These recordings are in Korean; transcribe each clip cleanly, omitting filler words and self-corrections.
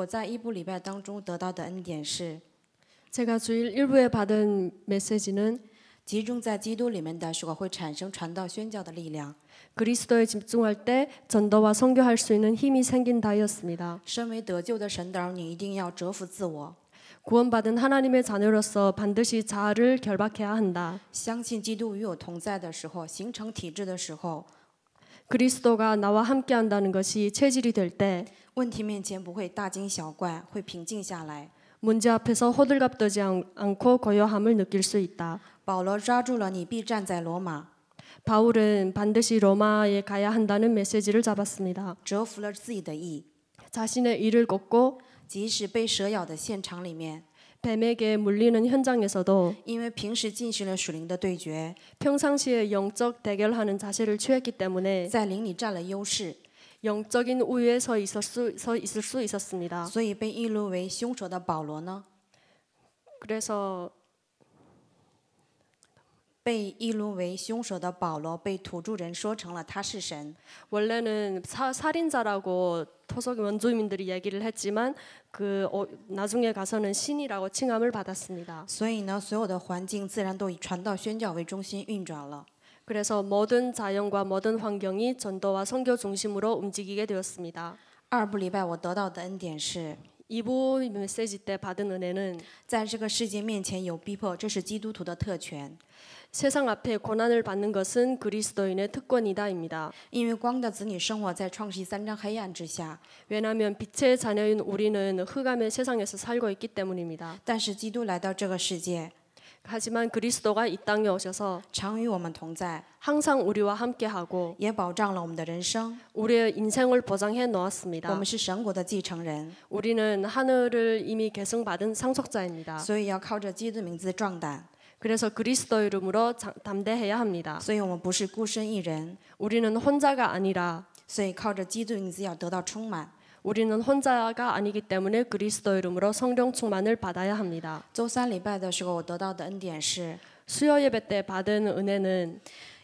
我在一部礼拜当中得到的恩典是， 제가 주일 1부에 받은 메시지는 集中在基督里面的时候会产生传道宣教的力量。 그리스도에 집중할 때 전도와 선교할 수 있는 힘이 생긴다였습니다. 身为得救的神的儿女，一定要折服自我， 구원받은 하나님의 자녀로서 반드시 자아를 결박해야 한다. 相信基督与我同在的时候，形成体制的时候， 그리스도가 나와 함께한다는 것이 체질이 될 때 问题面前不会大惊小怪，会平静下来。 문제 앞에서 호들갑 떠지 않고 고요함을 느낄 수 있다. 保罗抓住了你必站在罗马， 바울은 반드시 로마에 가야 한다는 메시지를 잡았습니다. 折服了自己的意， 자신의 일을 걷고 即使被蛇咬的现场里面， 뱀에게 물리는 현장에서도 因为平时进行了属灵的对决， 평상시에 영적 대결하는 자세를 취했기 때문에 在灵里占了优势， 영적인 우위에 서 있을 수 있었습니다. 所以被议论为凶手的保罗呢， 그래서 被议论为凶手的保罗被土著人说成了他是神。 원래는 살인자라고 토속 원주민들이 얘기를 했지만 나중에 가서는 신이라고 칭함을 받았습니다. 所以呢，所有的环境自然都以传道宣教为中心运转了。 그래서 모든 자연과 모든 환경이 전도와 선교 중심으로 움직이게 되었습니다. 二部礼拜我得到的恩典是， 2부 메시지 때 받은 은혜는 在这个世界面前有逼迫，这是基督徒的特权。 세상 앞에 고난을 받는 것은 그리스도인의 특권이다입니다. 因为光的子女生活在创世记3章黑暗之下， 왜냐하면 빛의 자녀인 우리는 흑암의 세상에서 살고 있기 때문입니다. 但是基督来到这个世界， 하지만 그리스도가 이 땅에 오셔서 常与我们同在， 항상 우리와 함께하고 也保障了我们的人生。 우리의 인생을 보장해 我 놓았습니다. 们是神国的继承人， 우리는 하늘을 이미 계승받은 상속자입니다. 所以要靠着基督的名字壮胆。 그래서 그리스도 이름으로 담대해야 합니다. 所以我们不是孤身一人， 우리는 혼자가 아니라 所以靠着基督的名字要得到充满。 우리는 혼자가 아니기 때문에 그리스도 이름으로 성령 충만을 받아야 합니다. 周三礼拜的时候，我得到的恩典是， 수요 예배 때 받은 은혜는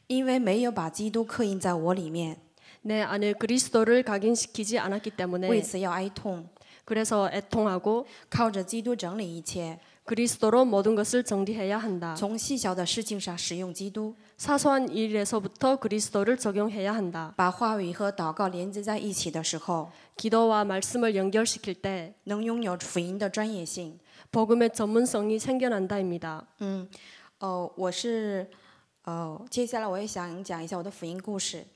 因为没有把基督刻印在我里面， 내 안에 그리스도를 각인시키지 않았기 为 때문에 此要哀痛。 그래서 애통하고 靠着基督整理一切， 그리스도로 모든 것을 정리해야 한다. 从细小的事情上使用基督， 사소한 일에서부터 그리스도를 적용해야 한다. 把话语和祷告连接在一起的时候， 기도와 말씀을 연결시킬 때 能拥有福音的专业性。 복음의 전문성이 생겨난다입니다. 接下来我也想讲一下我的福音故事。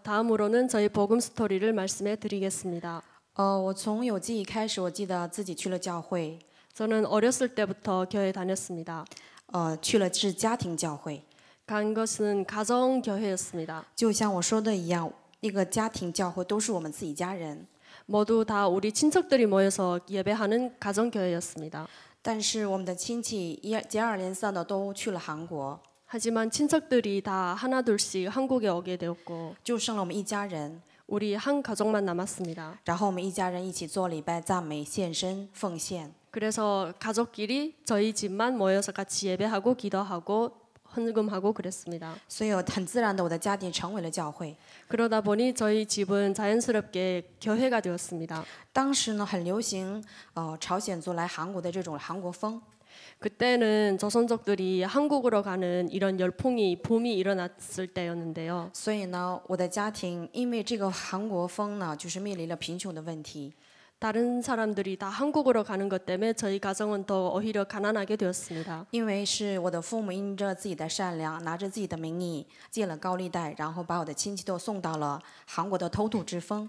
다음으로는 저희 복음 스토리를 말씀해 드리겠습니다. 我从有记忆开始，我记得自己去了教会， 저는 어렸을 때부터 교회 다녔습니다. 去了是家庭教会， 간 것은 가정 교회였습니다. 就像我说的一样，那个家庭教会都是我们自己家人， 모두 다 우리 친척들이 모여서 예배하는 가정 교회였습니다. 但是我们的亲戚接二连三的都去了韩国， 하지만 친척들이 다 하나둘씩 한국에 오게 되었고 就剩了我们一家人。 우리 한 가족만 남았습니다. 然后我们一家人一起做礼拜、赞美、献身、奉献。 그래서 가족끼리 저희 집만 모여서 같이 예배하고 기도하고 헌금하고 그랬습니다. 所以很自然的，我的家庭成为了教会。 그러다 보니 저희 집은 자연스럽게 교회가 되었습니다. 当时呢，很流行朝鲜族来韩国的这种韩国风。 그때는 조선족들이 한국으로 가는 이런 붐이 일어났을 때였는데요. 所以呢，我的家庭因为这个韩国风呢，就是面临了贫穷的问题。 다른 사람들이 다 한국으로 가는 것 때문에 저희 가정은 더 오히려 가난하게 되었습니다. 因为是我的父母因着自己的善良，拿着自己的名义借了高利贷，然后把我的亲戚都送到了韩国的偷渡之风。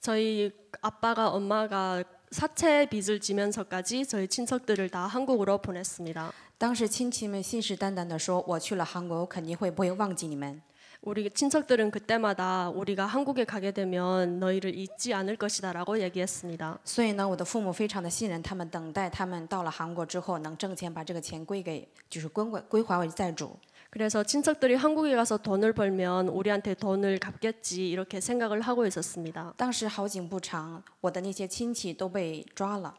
저희 아빠가 엄마가 사채 빚을 지면서까지 저희 친척들을 다 한국으로 보냈습니다. 当时亲戚们信誓旦旦地说：“我去了韩国，我肯定不会忘记你们。” 우리 친척들은 그때마다 우리가 한국에 가게 되면 너희를 잊지 않을 것이다라고 얘기했습니다. 所以呢，我的父母非常的信任他们，等待他们到了韩国之后能挣钱，把这个钱归还为债主。 그래서 친척들이 한국에 가서 돈을 벌면 우리한테 돈을 갚겠지 이렇게 생각을 하고 있었습니다. 当时好景不长，我的那些亲戚都被抓了。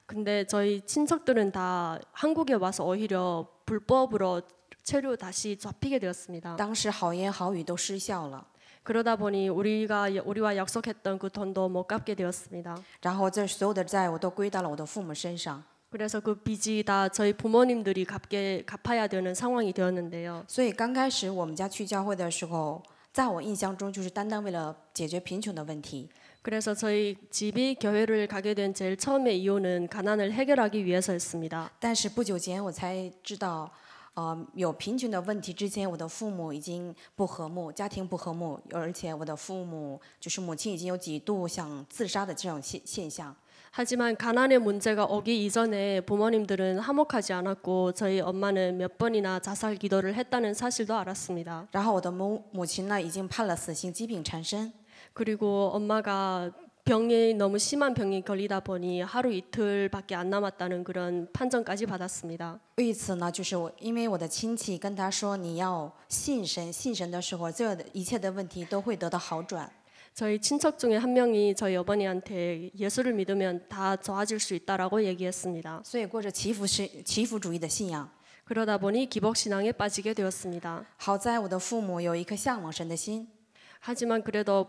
근데 저희 친척들은 다 한국에 와서 오히려 불법으로 체류 다시 잡히게 되었습니다. 当时好言好语都失效了。 그러다 보니 우리와 약속했던 그 돈도 못 갚게 되었습니다. 然后这所有的债务都归到了我的父母身上。 그래서 그 빚이 다 저희 부모님들이 갚아야 되는 상황이 되었는데요. 所以刚开始我们家去教会的时候，在我印象中就是单单为了解决贫穷的问题。 그래서 저희 집이 교회를 가게 된 제일 처음의 이유는 가난을 해결하기 위해서였습니다. 但是不久前我才知道，有贫穷的问题之前，我的父母已经不和睦，家庭不和睦，而且我的父母就是母亲已经有几度想自杀的这种现象。 하지만 가난의 문제가 오기 이전에 부모님들은 화목하지 않았고 저희 엄마는 몇 번이나 자살 기도를 했다는 사실도 알았습니다. 然后我的母亲呢，已经判了死刑，疾病缠身。 그리고 엄마가 병이 너무 심한 병이 걸리다 보니 하루 이틀밖에 안 남았다는 그런 판정까지 받았습니다. 有一次呢，就是因为我的亲戚跟他说你要信神，信神的时候，所有的一切的问题都会得到好转。 저희 친척 중에 한 명이 저희 어머니한테 예수를 믿으면 다 좋아질 수 있다라고 얘기했습니다. 所以过着祈福主义的信仰。 그러다 보니 기복신앙에 빠지게 되었습니다. 好在我的父母有一颗向往神的心， 하지만 그래도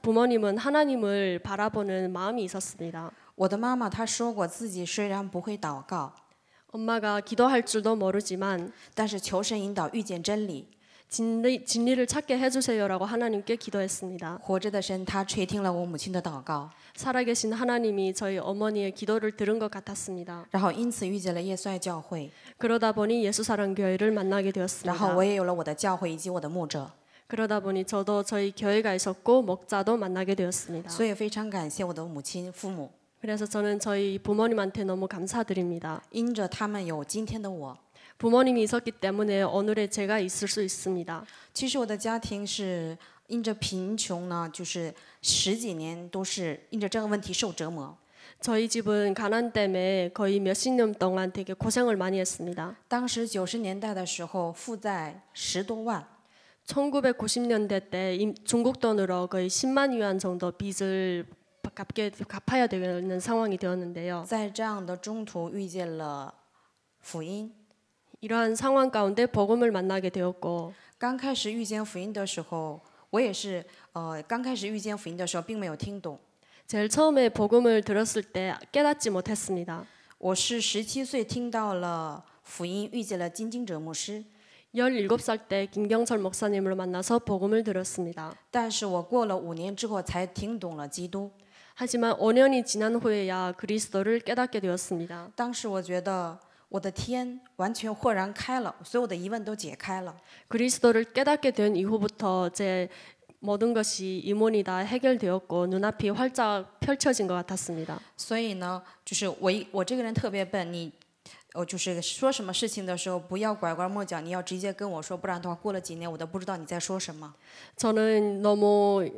부모님은 하나님을 바라보는 마음이 있었습니다. 我的妈妈她说过，自己虽然不会祷告， 엄마가 기도할 줄도 모르지만 但是求神引导遇见真理。 진리를 찾게 해주세요라고 하나님께 기도했습니다. 活着的神他垂听了我母亲的祷告， 살아계신 하나님이 저희 어머니의 기도를 들은 것 같았습니다. 然后因此遇见了耶稣爱教会， 그러다 보니 예수사랑교회를 만나게 然后 되었습니다. 我也有了我的教会以及我的牧者， 그러다 보니 저도 저희 교회가 있었고 목자도 만나게 되었습니다. 所以非常感谢我的母亲父母， 그래서 저는 저희 부모님한테 너무 감사드립니다. 因着他们有今天的我。 부모님이 있었기 때문에 오늘의 제가 있을 수 있습니다. 其实我的家庭是因着贫穷呢，就是10几年都是因着这个问题受折磨。 저희 집은 가난 때문에 거의 몇십 년 동안 되게 고생을 많이 했습니다. 当时90年代的时候，负债10多万。 1990년대 때 중국 돈으로 거의 10만 위안 정도 빚을 갚아야 되는 상황이 되었는데요. 在这样的中途遇见了福音。 이러한 상황 가운데 복음을 만나게 되었고 刚开始遇见福音的时候，我也是刚开始遇见福音的时候，并没有听懂。 제일 처음에 복음을 들었을 때 깨닫지 못했습니다. 我是17岁听到了福音，遇见了金金哲牧师。 17살 때 김경철 목사님을 만나서 복음을 들었습니다. 但是我过了5年之后才听懂了基督。 하지만 5년이 지난 후에야 그리스도를 깨닫게 되었습니다. 当时我觉得我的天完全豁然开了，所有的疑问都解开了。 그리스도를 깨닫게 된 이후부터 제 모든 것이 이문이 다 해결되었고 눈앞이 활짝 펼쳐진 것 같았습니다. 所以呢，就是我这个人特别笨，就是说什么事情的时候不要拐弯抹角，你要直接跟我说，不然的话过了几年我都不知道你在说什么。 저는 너무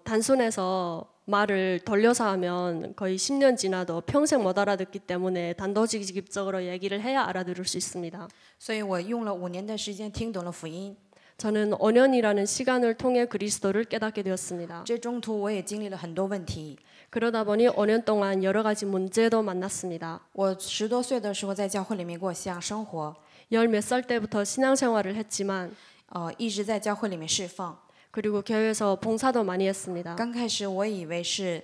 단순해서 말을 돌려서 하면 거의 10년 지나도 평생 못 알아듣기 때문에 단도직입적으로 얘기를 해야 알아들을 수 있습니다. 所以我用了5年的时间听懂了福音。 저는 5년이라는 시간을 통해 그리스도를 깨닫게 되었습니다. 这中途我也经历了很多问题。 그러다 보니 5년 동안 여러 가지 문제도 만났습니다. 我10多岁的时候在教会里面过信仰生活， 몇 살 때부터 신앙생활을 했지만 一直在教会里面释放。 그리고 교회에서 봉사도 많이 했습니다. 刚开始我以为是，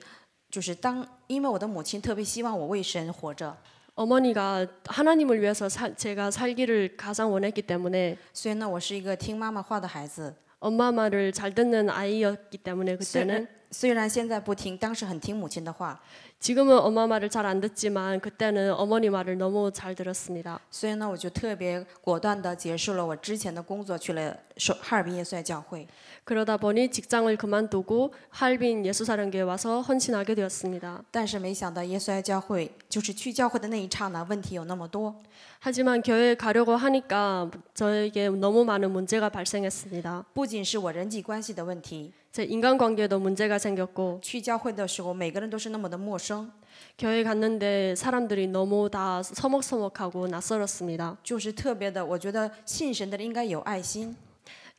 就是因为我的母亲特别希望我为神活着， 어머니가 하나님을 위해서 제가 살기를 가장 원했기 때문에 所以呢，我是一个听妈妈话的孩子。 엄마 말을 잘 듣는 아이였기 때문에 虽 그때는 虽然现在不听，当时很听母亲的话。 지금은 엄마 말을 잘 안 듣지만 그때는 어머니 말을 너무 잘 들었습니다. 所以呢，我就特别果断地结束了我之前的工作，去了哈尔滨耶稣爱教会。 그러다 보니 직장을 그만두고 하얼빈 예수사랑교에 와서 헌신하게 되었습니다. 但是没想到耶稣爱教会，就是去教会的那一刹那，问题有那么多。 하지만 교회에 가려고 하니까 저에게 너무 많은 문제가 발생했습니다. 不仅是我人际关系的问题， 제 인간관계도 문제가 생겼고 去教会的时候，每个人都是那么的陌生， 교회 갔는데 사람들이 너무 다 서먹서먹하고 낯설었습니다. 就是特别的，我觉得信神的人应该有爱心。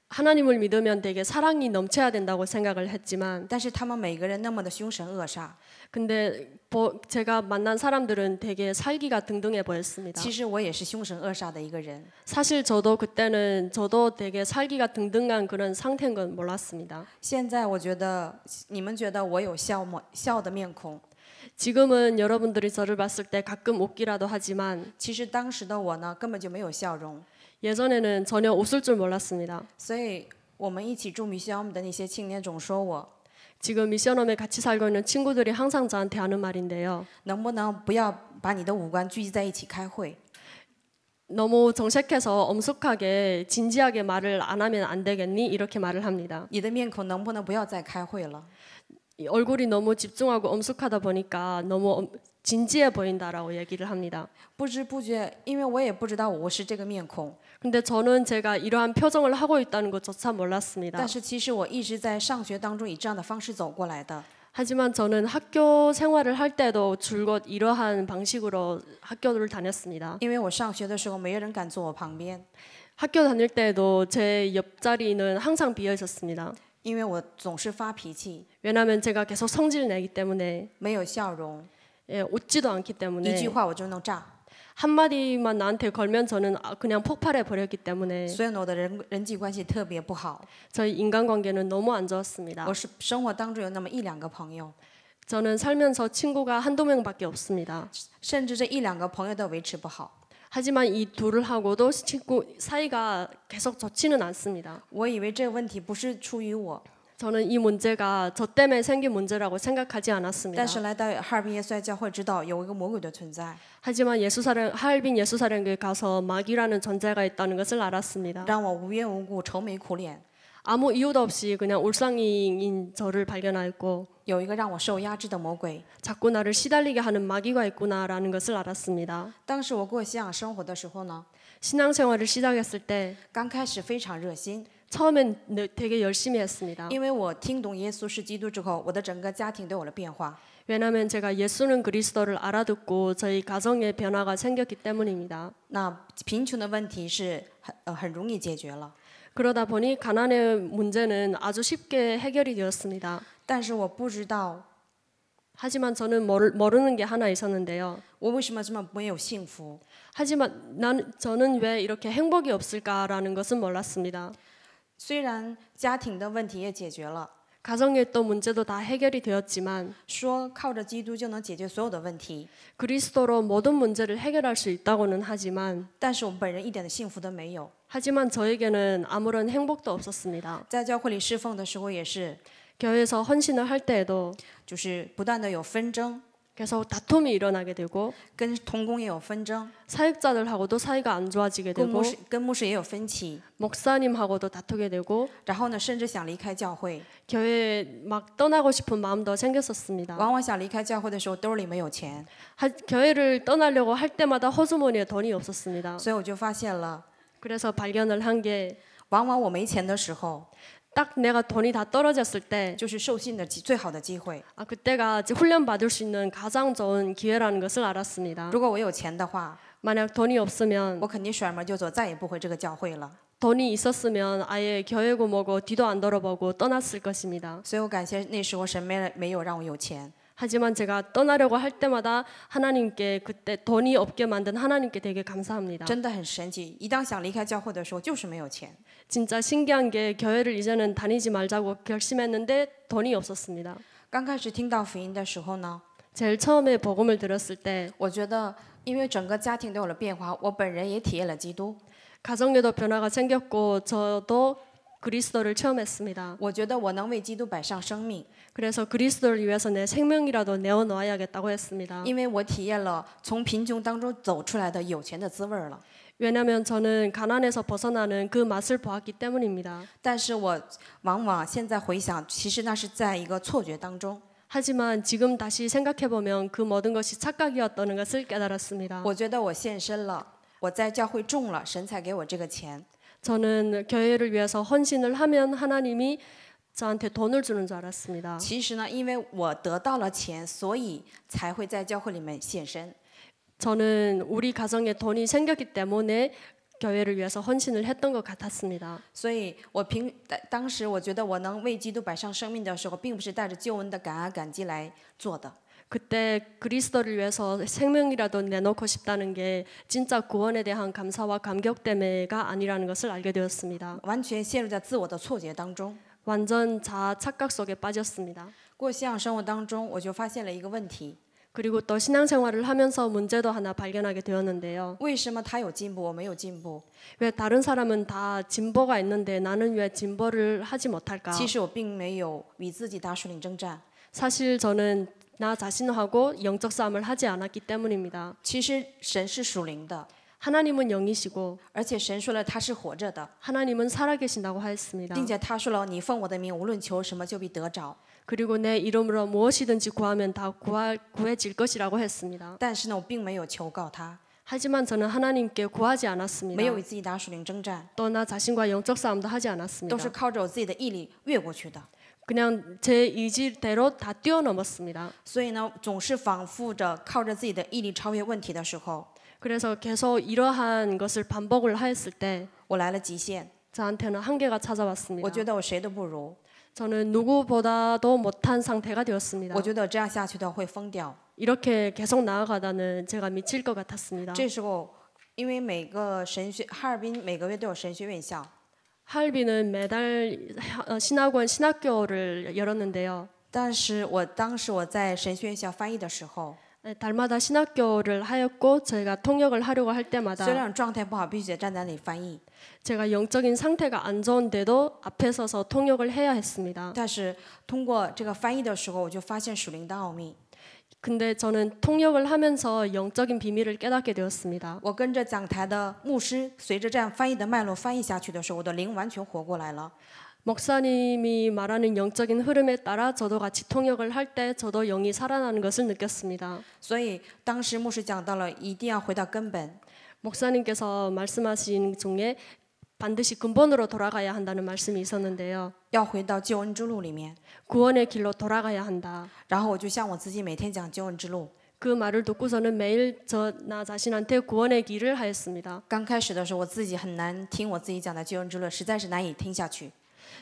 하나님을 믿으면 되게 사랑이 넘쳐야 된다고 생각을 했지만 但是他们每个人那么的凶神恶煞。 근데 제가 만난 사람들은 되게 살기가 등등해 보였습니다. 其实我也是凶神恶煞的一个人。 사실 저도 그때는 저도 되게 살기가 등등한 그런 상태인 건 몰랐습니다. 现在我觉得你们觉得我有笑的面孔， 지금은 여러분들이 저를 봤을 때 가끔 웃기라도 하지만 其实当时的我呢根本就没有笑容。 예전에는 전혀 웃을 줄 몰랐습니다. 所以我们一起住미션홈的那些青年总说我， 지금 미션홈에 같이 살고 있는 친구들이 항상 저한테 하는 말인데요. 能不能不要把你的五官聚集在一起开会？ 너무 정색해서 엄숙하게 진지하게 말을 안 하면 안 되겠니? 이렇게 말을 합니다. 你的面孔能不能不要再开会了？ 얼굴이 너무 집중하고 엄숙하다 보니까 너무 진지해 보인다라고 얘기를 합니다. 不知不觉，因为我也不知道我是这个面孔， 근데 저는 제가 이러한 표정을 하고 있다는 것조차 몰랐습니다. 但是其实我一直在上学当中以这样的方式走过来的。 하지만 저는 학교 생활을 할 때도 줄곧 이러한 방식으로 학교를 다녔습니다. 因为我上学的时候没有人敢坐我旁边， 학교 다닐 때도 제 옆자리는 항상 비어 있었습니다. 因为我总是发脾气， 왜냐하면 제가 계속 성질 내기 때문에 没有笑容， 웃지도 않기 一 때문에 句话我就能炸。 한마디만 나한테 걸면 저는 그냥 폭발해 버렸기 때문에 所以呢，我的人际关系特别不好。 저희 인간관계는 너무 안 좋았습니다. 我是生活当中有那么一两个朋友， 저는 살면서 친구가 한두 명밖에 없습니다. 甚至这一两个朋友都维持不好。 하지만 이 둘을 하고도 친구 사이가 계속 좋지는 않습니다. 我以为这个问题不是出于我， 저는 이 문제가 저 때문에 생긴 문제라고 생각하지 않았습니다. 但是来到哈尔滨耶稣爱教会，知道有一个魔鬼的存在， 하지만 하얼빈 예수사령교에 가서 마귀라는 존재가 있다는 것을 알았습니다. 让我无缘无故愁眉苦脸。 아무 이유도 없이 그냥 울상이인 저를 발견하였고 有一个让我受压制的魔鬼。 자꾸 나를 시달리게 하는 마귀가 있구나라는 것을 알았습니다. 当时我过信仰生活的时候呢， 신앙생활을 시작했을 때 刚开始非常热心， 처음엔 되게 열심히 했습니다. 因为我听懂耶稣是基督之后，我的整个家庭都有了变化。 왜냐하면 제가 예수는 그리스도를 알아듣고 저희 가정에 변화가 생겼기 때문입니다. 那贫穷的问题是很容易解决了， 그러다 보니 가난의 문제는 아주 쉽게 해결이 되었습니다. 但是我不知道 하지만 저는 모르는 게 하나 있었는데요. 我为什么这么没有幸福。 하지만 저는 왜 이렇게 행복이 없을까라는 것은 몰랐습니다. 虽然家庭的问题也解决了， 가정에 또 문제도 다 해결이 되었지만 说靠着基督就能解决所有的问题， 그리스도로 모든 문제를 해결할 수 있다고는 하지만 但是我们本人一点的幸福都没有。 하지만 저에게는 아무런 행복도 없었습니다. 在教会里侍奉的时候也是， 교회에서 헌신을 할 때에도 就是不断的有纷争， 계속 다툼이 일어나게 되고 跟同工也有纷争， 사역자들하고도 사이가 안 좋아지게 跟 되고 牧师也有分歧， 목사님하고도 다투게 되고 然后呢，甚至想离开教会。 교회에 막 떠나고 싶은 마음도 생겼었습니다. 往往想离开教会的时候，兜里没有钱， 교회를 떠나려고 할 때마다 호주머니에 돈이 없었습니다. 所以我就发现了， 그래서 발견을 한 게 往往我没钱的时候， 딱 내가 돈이 다 떨어졌을 때 就是受信的最好的机会。 그때가 이제 훈련 받을 수 있는 가장 좋은 기회라는 것을 알았습니다. 如果我有钱的话， 만약 돈이 없으면 我肯定甩门就走，再也不回这个教会了。 돈이 있었으면 아예 교회고 뭐고 뒤도 안 돌아보고 떠났을 것입니다. 所以我感谢那时候神没有让我有钱。 하지만 제가 떠나려고 할 때마다 하나님께 그때 돈이 없게 만든 하나님께 되게 감사합니다. 真的很神奇，一当想离开教会的时候，就是没有钱。 진짜 신기한 게 교회를 이제는 다니지 말자고 결심했는데 돈이 없었습니다. 刚开始听到福音的时候呢， 제일 처음에 복음을 들었을 때 我觉得因为整个家庭都有了变化，我本人也体验了基督。 가정에도 변화가 생겼고 저도 그리스도를 체험했습니다. 我觉得我能为基督摆上生命， 그래서 그리스도를 위해서 내 생명이라도 내어놓아야겠다고 했습니다. 因为我体验了从贫穷当中走出来的有钱的滋味了。 왜냐하면 저는 가난에서 벗어나는 그 맛을 보았기 때문입니다. 但是我往往现在回想，其实那是在一个错觉当中。 하지만 지금 다시 생각해보면 그 모든 것이 착각이었다는 것을 깨달았습니다. 我觉得我献身了，我在教会种了，神才给我这个钱。 저는 교회를 위해서 헌신을 하면 하나님이 저한테 돈을 주는 줄 알았습니다. 其实呢，因为我得到了钱，所以才会在教会里面献身。 저는 우리 가정에 돈이 생겼기 때문에 교회를 위해서 헌신을 했던 것 같았습니다. 所以当时我觉得我能为基督摆上生命的时候，并不是带着救恩的感恩感激来做的。 그때 그리스도를 위해서 생명이라도 내놓고 싶다는 게 진짜 구원에 대한 감사와 감격 때문에가 아니라는 것을 알게 되었습니다. 完全陷入在自我的错觉当中。 완전 자아 착각 속에 빠졌습니다. 过信仰生活当中，我就发现了一个问题： 그리고 또 신앙생활을 하면서 문제도 하나 발견하게 되었는데요. 为什么他有进步，我没有进步？ 왜 다른 사람은 다 진보가 있는데 나는 왜 진보를 하지 못할까? 其实我并没有与自己打属灵征战。 사실 저는 나 자신하고 영적 싸움을 하지 않았기 때문입니다. 其实神是属灵的， 하나님은 영이시고 而且神说了他是活着的， 하나님은 살아계신다고 하였습니다. 并且他说了你奉我的名无论求什么就必得着。 그리고 내 이름으로 무엇이든지 구하면 다 구해질 것이라고 했습니다. 但是呢，我并没有求告他， 하지만 저는 하나님께 구하지 않았습니다. 没有与自己打属灵征战， 또 나 자신과 영적 싸움도 하지 都 않았습니다. 是靠着我自己的毅力越过去的。 그냥 제 의지대로 다 뛰어넘었습니다. 所以呢，总是反复着靠着自己的毅力超越问题的时候， 그래서 계속 이러한 것을 반복을 하였을 때 我来了极限， 저한테는 한계가 我 찾아왔습니다. 觉得我谁都不如， 저는 누구보다도 못한 상태가 되었습니다. 我觉得这样下去的会疯掉。 이렇게 계속 나아가다는 제가 미칠 것 같았습니다. 这时候，因为哈尔滨每个月都有神学院校， 하얼빈은 매달 신학원 신학교를 열었는데요. 但是当时我在神学院校翻译的时候， 달마다 신학교를 하였고 저희가 통역을 하려고 할 虽 때마다 然状态不好，必须得站在那里翻译， 제가 영적인 상태가 안 좋은데도 앞에 서서 통역을 해야 했습니다. 但是通过这个翻译的时候，我就发现属灵的奥秘。 근데 저는 통역을 하면서 영적인 비밀을 깨닫게 되었습니다. 我跟着讲台的牧师，随着这样翻译的脉络翻译下去的时候，我的灵完全活过来了。 목사님이 말하는 영적인 흐름에 따라 저도 같이 통역을 할 때 저도 영이 살아나는 것을 느꼈습니다. 所以当时牧师讲到了，一定要回到根本。 목사님께서 말씀하신 중에 반드시 근본으로 돌아가야 한다는 말씀이 있었는데요. 要回到救恩之路里面， 구원의 길로 돌아가야 한다. 然后我就向我自己每天讲救恩之路。 그 말을 듣고서는 매일 나 자신한테 구원의 길을 하였습니다. 刚开始的时候，我自己很难听我自己讲的救恩之路，实在是难以听下去。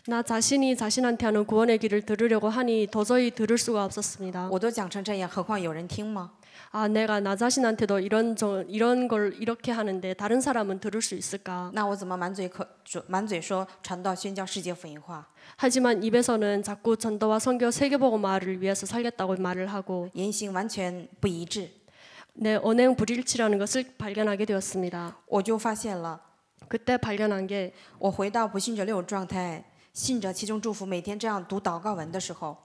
나 자신이 자신한테 하는 구원의 길을 들으려고 하니 도저히 들을 수가 없었습니다. 我都讲成这样，何况有人听吗？ 아, 내가 나 자신한테도 이런 걸 이렇게 하는데 다른 사람은 들을 수 있을까? 那我怎么满嘴说传道宣教世界福音化， 하지만 입에서는 자꾸 전도와 선교 세계복음화를 위해서 살겠다고 말을 하고 言行完全不一致， 내 언행 불일치라는 것을 발견하게 되었습니다. 我就发现了， 그때 발견한 게 我回到不信者六状态，信者其中祝福，每天这样读祷告文的时候，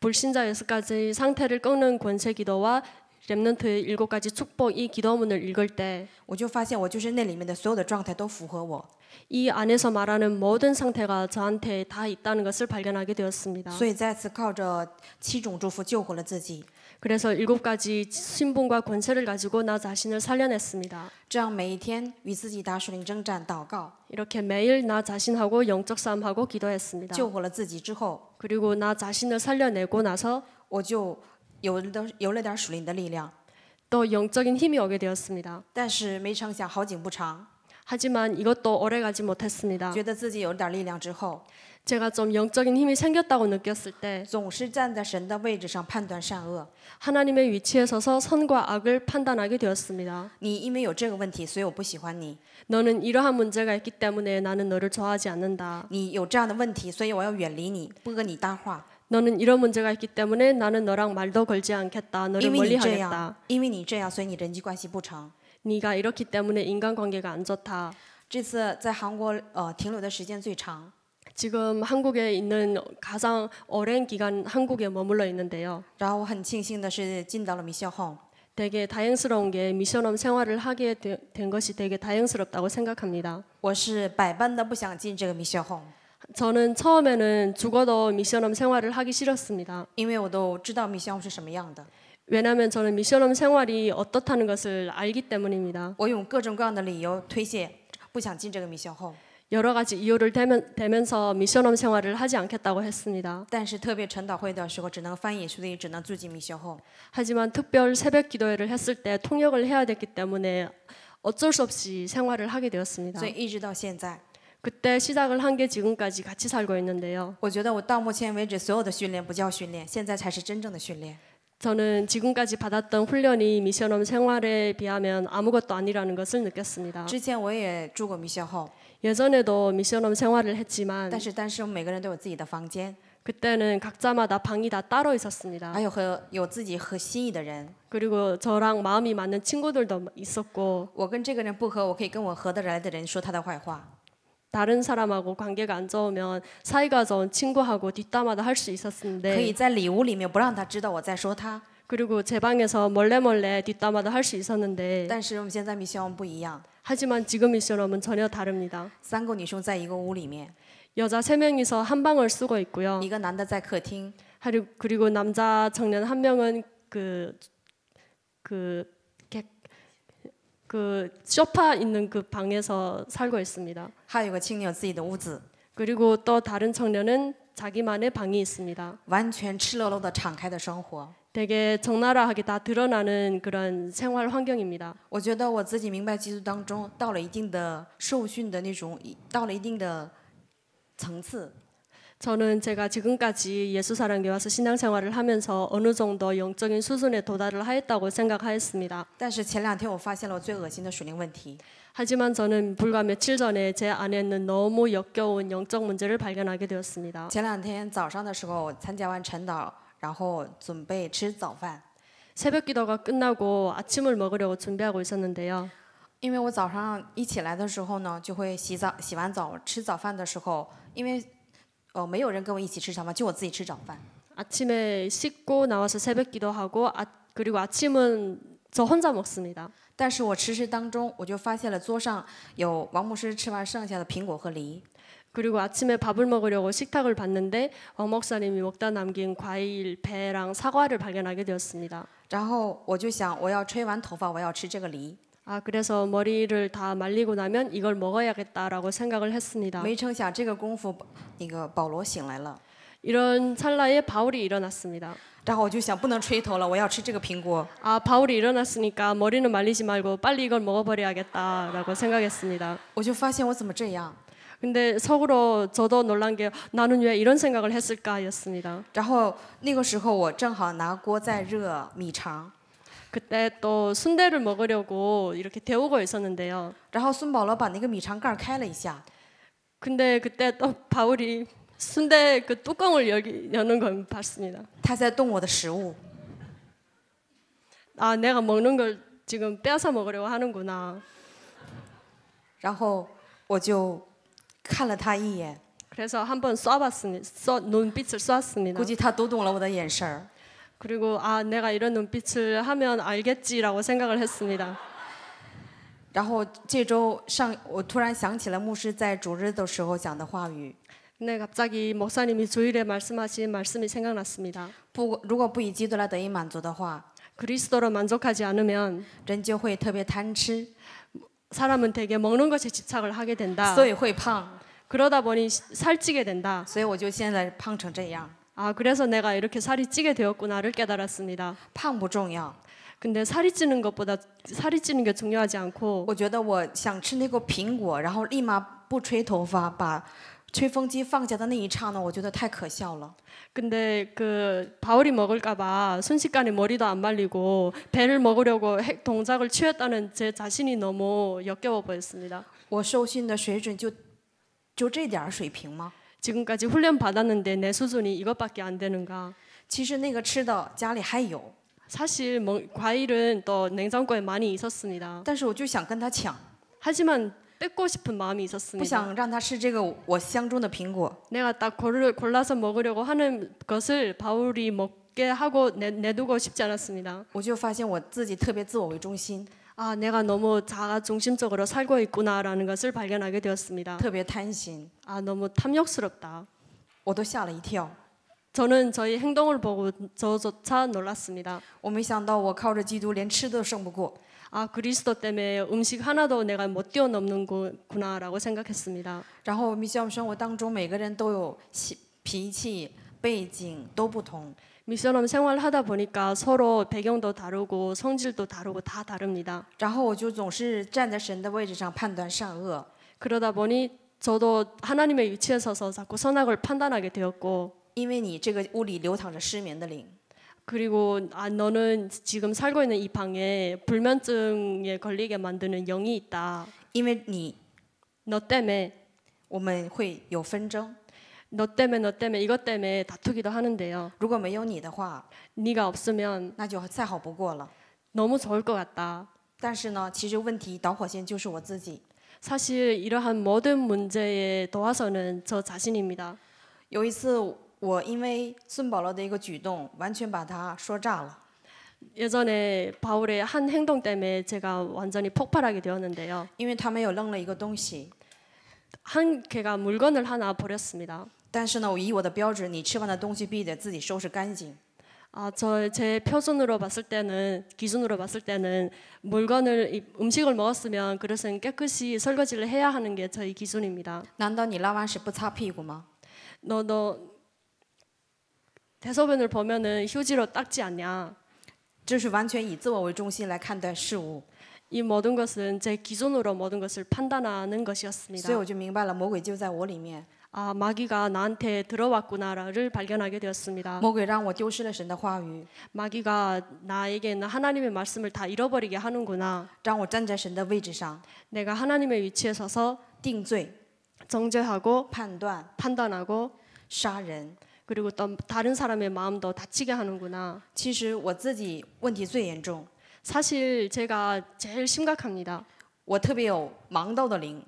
불신자 6가지 상태를 꺾는 권세 기도와 렘넌트의 7가지 축복 이 기도문을 읽을 때 我就发现我就是那里面的所有的状态都符合我， 이 안에서 말하는 모든 상태가 저한테 다 있다는 것을 발견하게 되었습니다. 所以再次靠着7种祝福救活了自己。 그래서 7가지 신분과 권세를 가지고 나 자신을 살려냈습니다. 这样每一天与自己打属灵征战祷告， 이렇게 매일 나 자신하고 영적 싸움하고 기도했습니다. 救活了自己之后， 그리고 나 자신을 살려내고 나서 我就有了点属灵的力量。 또 영적인 힘이 오게 되었습니다. 但是没成想好景不长， 하지만 이것도 오래가지 못했습니다. 觉得自己有了点力量之后， 제가 좀 영적인 힘이 생겼다고 느꼈을 때 总是站在神的位置上判断善恶。 하나님의 위치에 서서 선과 악을 판단하게 되었습니다. 你因为有这个问题，所以我不喜欢你； 너는 이러한 문제가 있기 때문에 나는 너를 좋아하지 않는다. 你有这样的问题，所以我要远离你，不跟你搭话。 너는 이런 문제가 있기 때문에 나는 너랑 말도 걸지 않겠다. 너를 因为 멀리 你这 하겠다. 样，因为你这样，所以你人际关系不成。 네가 이렇기 때문에 인간관계가 안 좋다. 这次在韩国停留的时间最长， 지금 한국에 있는 가장 오랜 기간 한국에 머물러 있는데요. 然后我很庆幸的是进到了미션 홈。 되게 다행스러운 게 미션홈 생활을 하게 된 것이 되게 다행스럽다고 생각합니다. 我是百般的不想进这个미션 홈， 저는 처음에는 죽어도 미션홈 생활을 하기 싫었습니다. 因为我都知道미션 홈是什么样的。 왜냐하면 저는 미션홈 생활이 어떻다는 것을 알기 때문입니다. 我用各种各样的理由推卸，不想进这个미션 홈。 여러 가지 이유를 대면서 미션홈 생활을 하지 않겠다고 했습니다. 但是特别晨祷会的时候只能翻译，所以只能住进미션 홈。 하지만 특별 새벽 기도회를 했을 때 통역을 해야 됐기 때문에 어쩔 수 없이 생활을 하게 되었습니다. 所以一直到现在， 그때 시작을 한 게 지금까지 같이 살고 있는데요. 我觉得我到目前为止所有的训练不叫训练，现在才是真正的训练。 저는 지금까지 받았던 훈련이 미션홈 생활에 비하면 아무것도 아니라는 것을 느꼈습니다. 之前我也住过迷校后， 예전에도 미션홈 생활을 했지만 但是我们每个人都有自己的房间， 그때는 각자마다 방이 다 따로 있었습니다. 还有自己和心意的人。 그리고 저랑 마음이 맞는 친구들도 있었고 我跟这个人不合，我可以跟我合得来的人说他的坏话。 다른 사람하고 관계가 안 좋으면 사이가 좋은 친구하고 뒷담화도 할 수 可以 있었는데 在里屋里面不让他知道我在说他。 그리고 제 방에서 몰래 뒷담화도 할 수 있었는데 但是我们现在迷校不一样， 하지만 지금 미션홈은 전혀 다릅니다. 3个女生在一个屋里面， 여자 3명이서 한 방을 쓰고 있고요. 一个男的在客厅， 그리고 남자 청년 한 명은 그 소파 있는 그 방에서 살고 있습니다. 还有个青年有自己的屋子， 그리고 또 다른 청년은 자기만의 방이 있습니다. 完全赤裸裸的敞开的生活。 되게 적나라하게 다 드러나는 그런 생활 환경입니다. 我觉得我自己明白基督当中到了一定的受训的那种，到了一定的层次。 저는 제가 지금까지 예수사랑교회 와서 신앙생활을 하면서 어느 정도 영적인 수준에 도달을 하였다고 생각하였습니다. 但是前2天我发现了我最恶心的属灵问题。 하지만 저는 불과 며칠 전에 제 안에 있는 너무 역겨운 영적 문제를 발견하게 되었습니다. 前2天早上的时候参加完晨祷，然后准备吃早饭。 새벽 기도가 끝나고 아침을 먹으려고 준비하고 있었는데요. 因为我早上一起来的时候呢，就会洗澡，洗完澡吃早饭的时候，因为没有人跟我一起吃早饭，就我自己吃早饭。 아침에 씻고 나와서 새벽 기도하고 그리고 아침은 저 혼자 먹습니다. 但是我吃当中，我就发现了桌上有王牧师吃完剩下的苹果和梨。 그리고 아침에 밥을 먹으려고 식탁을 봤는데 왕 목사님이 먹다 남긴 과일, 배랑 사과를 발견하게 되었습니다. 然后我就想，我要吹完头发，我要吃这个梨。 그래서 머리를 다 말리고 나면 이걸 먹어야겠다라고 생각을 했습니다. 没成想这个功夫，那个保罗醒来了。 이런 찰나에 바울이 일어났습니다. 然后我就想，不能吹头了，我要吃这个苹果。 바울이 일어났으니까 머리는 말리지 말고 빨리 이걸 먹어버려야겠다라고 생각했습니다. 我就发现我怎么这样。 근데 속으로 저도 놀란 게 나는 왜 이런 생각을 했을까였습니다. 然后那个时候我正好拿锅在热米肠， 그때 또 순대를 먹으려고 이렇게 데우고 있었는데요. 然后孙保罗把那个米肠盖开了一下， 근데 그때 또 바울이 순대 그 뚜껑을 여는 걸 봤습니다. 他在动我的食物。 내가 먹는 걸 지금 빼앗아 먹으려고 하는구나. 然后我就看了他一眼， 그래서 한번 눈빛을 쏘았습니다. 估计他读懂了我的眼神儿。 그리고 내가 이런 눈빛을 하면 알겠지라고 생각을 했습니다. 然后这周我突然想起了牧师在主日的时候讲的话语。 근데 갑자기 목사님이 주일에 말씀하신 말씀이 생각났습니다. 如果不以基督来得以满足的话， 그리스도로 만족하지 않으면 人就会特别贪吃， 사람은 되게 먹는 것에 집착을 하게 된다. 所以会胖。 그러다 보니 살찌게 된다. 所以我就现在胖成这样。 그래서 내가 이렇게 살이 찌게 되었구나를 깨달았습니다. 胖不重要， 근데 살이 찌는 것보다 살이 찌는 게 중요하지 않고 我觉得我想吃那个苹果，然后立马不吹头发，把吹风机放下的那一刹那，我觉得太可笑了。 근데 바울이 먹을까봐 순식간에 머리도 안 말리고 배를 먹으려고 동작을 취했다는 제 자신이 너무 역겨워 보였습니다. 我受训的水准就这点水平吗？ 지금까지 훈련 받았는데 내 수준이 이것밖에 안 되는가? 其实那个吃的家里还有， 사실 과일은 또 냉장고에 많이 있었습니다. 但是我就想跟他抢， 하지만 뺏고 싶은 마음이 不 있었습니다. 想让他吃这个我相中的苹果。 내가 딱 골라서 먹으려고 하는 것을 바울이 먹게 하고 내두고 싶지 않았습니다. 我就发现我自己特别自我为中心， 내가 너무 자아 중심적으로 살고 있구나라는 것을 발견하게 되었습니다. 特别贪心， 너무 탐욕스럽다. 我都吓了一跳。 저는 저희 행동을 보고 저조차 놀랐습니다. 我没想到我靠着基督连吃都胜不过。 그리스도 때문에 음식 하나도 내가 못 뛰어넘는구나라고 생각했습니다. 然后密教生活当中，每个人都有脾气背景都不同。 미션홈 생활하다 보니까 서로 배경도 다르고 성질도 다르고 다 다릅니다. 然后我就总是站在神的位置上判断善恶。 그러다 보니 저도 하나님의 위치에 서서 자꾸 선악을 판단하게 되었고 因为你这个屋里流淌着失眠的灵， 그리고 너는 지금 살고 있는 이 방에 불면증에 걸리게 만드는 영이 있다. 因为你 너 때문에 我们会有纷争。 너 때문에 이것 때문에 다투기도 하는데요. 如果没有你的话， 네가 없으면 那就再好不过了。 너무 좋을 것 같다. 但是呢，其实问题导火线就是我自己。 사실 이러한 모든 문제에 도와서는 저 자신입니다. 有一次，我因为孙保罗的一个举动，完全把他说炸了。 예전에 바울의 한 행동 때문에 제가 완전히 폭발하게 되었는데요. 因为他没有扔了一个东西， 걔가 물건을 하나 버렸습니다. 但是呢，我以我的标准，你吃完的东西必须得自己收拾干净。 제 표준으로 봤을 때는 기준으로 봤을 때는 음식을 먹었으면 그릇은 깨끗이 설거지를 해야 하는 게 저희 기준입니다. 难道你拉完屎不擦屁股吗？ 너 대소변을 보면은 휴지로 닦지 않냐? 这是完全以自我为中心来看待事物， 이 모든 것은 제 기준으로 모든 것을 판단하는 所以 것이었습니다. 我就明白了，魔鬼就在我里面。 마귀가 나한테 들어왔구나를 발견하게 되었습니다. 魔鬼让我丢失了神的话语， 마귀가 나에게 있는 하나님의 말씀을 다 잃어버리게 하는구나. 让我站在神的位置上 내가 하나님의 위치에 서서 定罪、 정죄하고 判断、 판단하고 杀人。 그리고 또 다른 사람의 마음도 다치게 하는구나. 其实我自己问题最严重， 사실 제가 제일 심각합니다. 我特别有盲道的灵，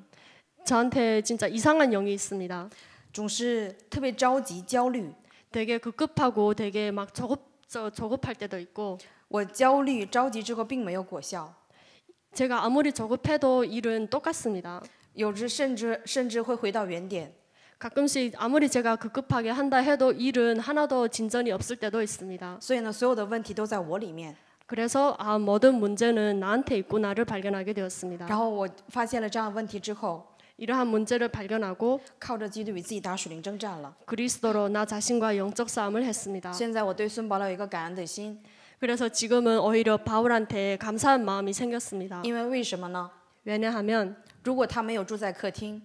저한테 진짜 이상한 영이 있습니다. 总是特别着急、焦虑。 되게 급급하고 되게 막 조급할 때도 있고 我焦虑、着急之后并没有果效， 제가 아무리 조급해도 일은 똑같습니다. 有时甚至会回到原点。 가끔씩 아무리 제가 급급하게 한다 해도 일은 하나도 진전이 없을 때도 있습니다. 所以呢，所有的问题都在我里面。 그래서 모든 문제는 나한테 있구나를 발견하게 되었습니다. 然后我发现了这样的问题之后， 이러한 문제를 발견하고 靠着基督与自己打属灵征战了。 그리스도로 나 자신과 영적 싸움을 했습니다. 现在我对孙保罗有一个感恩的心， 그래서 지금은 오히려 바울한테 감사한 마음이 생겼습니다. 因为为什么呢？ 왜냐하면 如果他没有住在客厅，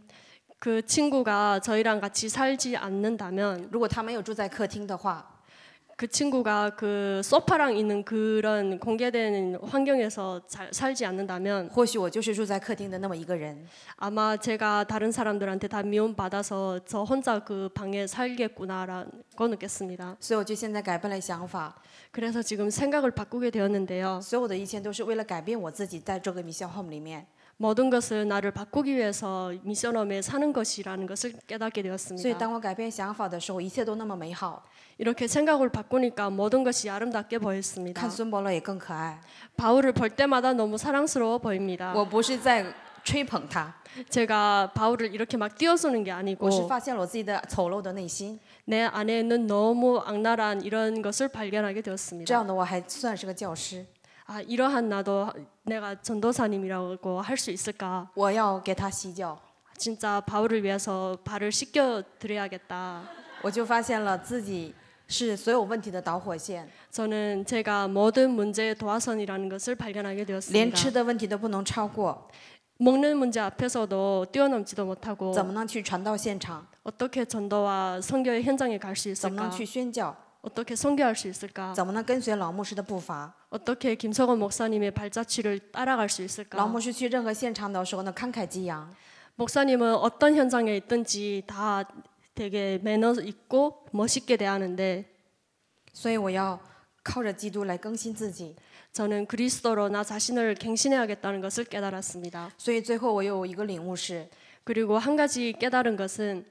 그 친구가 저희랑 같이 살지 않는다면 如果他没有住在客厅的话， 그 친구가 그 소파랑 있는 그런 공개된 환경에서 살지 않는다면 或许我就是住在客厅的那么一个人。 아마 제가 다른 사람들한테 다 미움받아서 저 혼자 그 방에 살겠구나라고 느꼈습니다. 所以我就现在改变了想法， 그래서 지금 생각을 바꾸게 되었는데요. 所有的一切都是为了改变我自己，在这个미션 home里面。 모든 것을 나를 바꾸기 위해서 미션홈에 사는 것이라는 것을 깨닫게 所以 되었습니다. 当我改变想法的时候，一切都那么美好， 이렇게 생각을 바꾸니까 모든 것이 아름답게 보였습니다. 看孙保罗也更可爱。 바울을 볼 때마다 너무 사랑스러워 보입니다. 我不是在吹捧他， 제가 바울을 이렇게 막 띄워주는 게 我是 아니고 发现了我自己的丑陋的内心。 내 안에는 너무 악랄한 이런 것을 발견하게 这 되었습니다. 样的我还算是个教师， 이러한 나도 내가 전도사님이라고 할 수 있을까? 我要给他洗脚。 진짜 바울을 위해서 발을 씻겨 드려야겠다. 我就发现了自己是所有问题的导火线， 저는 제가 모든 문제의 도화선이라는 것을 발견하게 连 되었습니다. 吃的问题都不能超过， 먹는 문제 앞에서도 뛰어넘지도 못하고 怎么能去传道现场？ 어떻게 전도와 선교의 현장에 갈 수 怎么能 있을까? 去宣教？ 어떻게 선교할 수 있을까? 怎么能跟随老牧师的步伐？ 어떻게 김석원 목사님의 발자취를 따라갈 수 老 있을까? 牧师去任何现场的时候呢，慷慨激昂。 목사님은 어떤 현장에 있든지 다 되게 매너 있고 멋있게 대하는데 所以我要靠着基督来更新自己。 저는 그리스도로 나 자신을 갱신해야겠다는 것을 깨달았습니다. 所以最后我有一个领悟是， 그리고 한 가지 깨달은 것은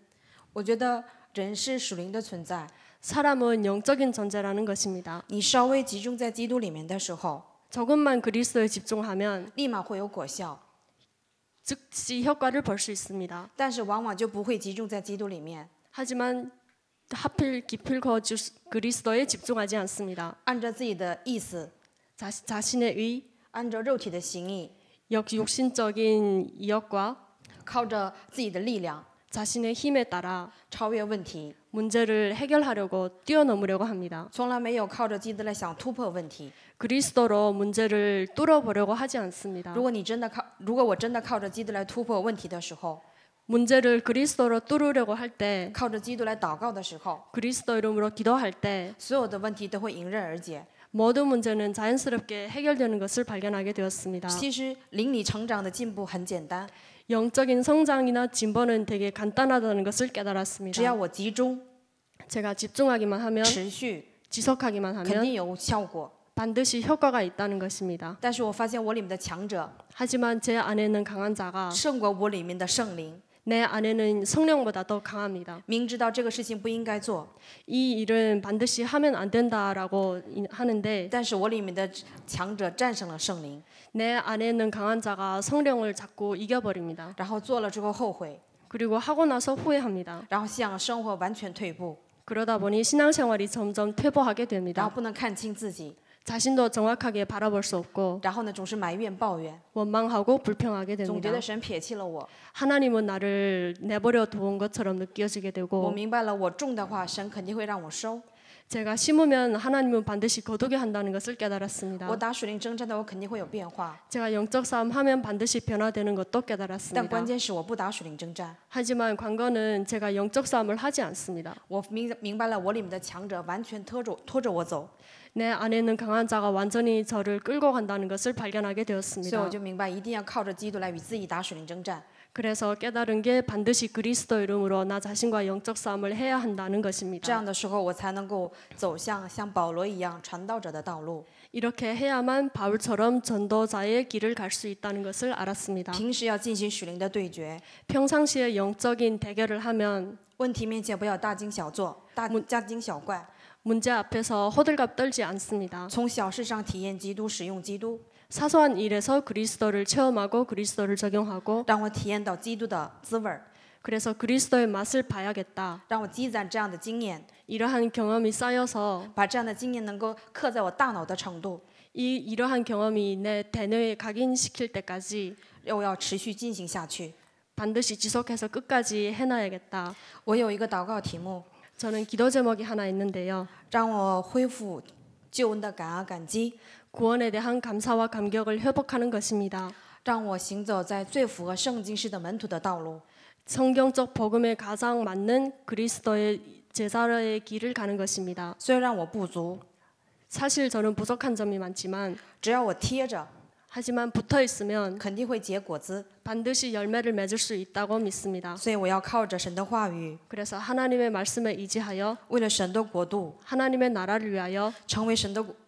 我觉得人是属灵的存在， 사람은 영적인 존재라는 것입니다. 你稍微集中在基督里面的时候， 조금만 그리스도에 집중하면 立马会有果效。 즉시 효과를 볼 수 있습니다. 但是往往就不会集中在基督里面， 하지만 하필 기필코 그리스도에 집중하지 않습니다. 按照自己的意思， 자신의 의, 按照肉体的行意， 욕심적인 이욕과 靠着自己的力量， 자신의 힘에 따라 超越问题， 문제를 해결하려고 뛰어넘으려고 합니다. 从来没有靠着基督来想突破问题。 그리스도로 문제를 뚫어보려고 하지 않습니다. 如果我真的靠着基督来突破问题的时候， 문제를 그리스도로 뚫으려고 할 때, 靠着基督来祷告的时候， 그리스도 이름으로 기도할 때 所有的问题都会迎刃而解。 모든 문제는 자연스럽게 해결되는 것을 발견하게 되었습니다. 其实灵里成长的进步很简单， 영적인 성장이나 진보는 되게 간단하다는 것을 只要 깨달았습니다. 我集中、 제가 집중하기만 하면, 持续， 지속하기만 肯 하면 定有效果。 반드시 효과가 있다는 것입니다. 但是我发现我里面的强者 하지만 제 안에는 강한 자가 胜过我里面的圣灵。 내 안에는 성령보다 더 강합니다. 明知道这个事情不应该做， 이 일은 반드시 하면 안 된다라고 하는데 但是我里面的强者战胜了圣灵， 내 안에 있는 강한 자가 성령을 자꾸 이겨버립니다. 然后做了之后后悔， 그리고 하고 나서 후회합니다. 然后向生活完全退步， 그러다 보니 신앙생활이 점점 퇴보하게 然后 됩니다. 不能看清自己， 자신도 정확하게 바라볼 수 없고 然后呢总是埋怨抱怨， 원망하고 불평하게 总 됩니다. 觉得神撇弃了我。 하나님은 나를 내버려 두은 것처럼 느껴지게 我 되고 明白了，我种的话，神肯定会让我收； 제가 심으면 하나님은 반드시 거두게 한다는 것을 깨달았습니다. 我打属灵征战的，我肯定会有变化。 제가 영적 싸움 하면 반드시 변화되는 것도 但 깨달았습니다. 关键是我不打属灵征战， 하지만 관건은 제가 영적 싸움을 하지 않습니다. 我明白了，我里面的强者完全拖着我走， 내 안에 있는 강한 자가 완전히 저를 끌고 간다는 것을 발견하게 所以我 되었습니다. 就明白一定要靠着基督来与自己打属灵征战。 그래서 깨달은 게 반드시 그리스도 이름으로 나 자신과 영적 싸움을 해야 한다는 这 것입니다. 样的时候，我才能够走向像保罗一样传道者的道路。 이렇게 해야만 바울처럼 전도자의 길을 갈 수 있다는 것을 알았습니다. 平时要进行属灵的对决， 평상시에 영적인 대결을 하면 问题面前不要大惊小怪，大惊小怪。 문제 앞에서 호들갑 떨지 않습니다. 从小事上体验基督，使用基督， 사소한 일에서 그리스도를 체험하고 그리스도를 적용하고 让我体验到基督的滋味儿， 그래서 그리스도의 맛을 봐야겠다. 让我积攒这样的经验， 이러한 경험이 쌓여서 把这样的经验能够刻在我大脑的程度， 이러한 경험이 내 대뇌에 각인시킬 때까지 我要持续进行下去。 반드시 지속해서 끝까지 해놔야겠다. 我有一个祷告题目， 저는 기도 제목이 하나 있는데요. 让我恢复救恩的感恩感激， 구원에 대한 감사와 감격을 회복하는 것입니다. 让我行走在最符合圣经式的门徒的道路。 성경적 복음에 가장 맞는 그리스도의 제자의 길을 가는 것입니다. 虽然我不足， 사실 저는 부족한 점이 많지만 只要我贴着， 하지만 붙어 있으면 肯定会结果子。 반드시 열매를 맺을 수 있다고 믿습니다. 所以我要靠着神的话语， 그래서 하나님의 말씀에 의지하여 为了神的国度， 하나님의 나라를 위하여 成为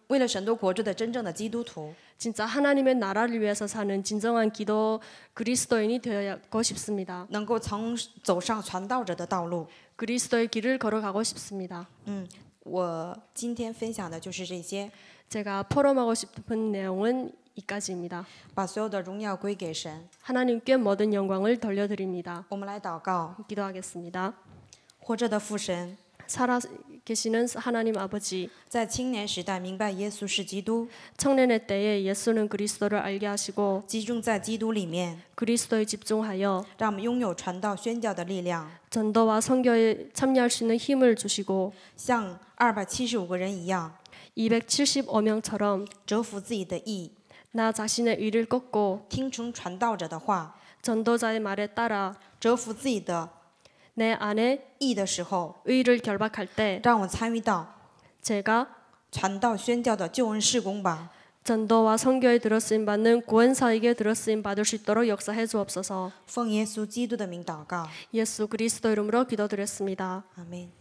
为了神的国度的真正的基督徒。 진짜 하나님의 나라를 위해서 사는 진정한 기도 그리스도인이 되고 싶습니다. 能够走上传道者的道路。 그리스도의 길을 걸어가고 싶습니다. 我今天分享的就是这些， 제가 포럼하고 싶은 내용은 이까지입니다. 把所有的荣耀归给神。 하나님께 모든 영광을 돌려드립니다. 我们来祷告， 기도하겠습니다. 活着的父神， 살아 계시는 하나님 아버지, 在青年时代明白耶稣是基督， 청년의 때에 예수는 그리스도를 알게 하시고 集中在基督里面， 그리스도에 집중하여 让我们拥有传道宣教的力量， 전도와 선교에 참여할 수 있는 힘을 주시고 像275个人一样， 275명처럼 折服自己的意， 나 자신의 의를 꺾고 听从传道者的话， 전도자의 말에 따라 折服自己的 내 안에 意的时候， 의를 결박할 때 让我参与到 제가 传道宣教的救恩事工吧。 전도와 선교에 들어쓰임 받는 구원사에게 들어쓰임 받을 수 있도록 역사해 주옵소서. 奉耶稣基督的名祷告， 예수 그리스도 이름으로 기도드렸습니다. 아멘。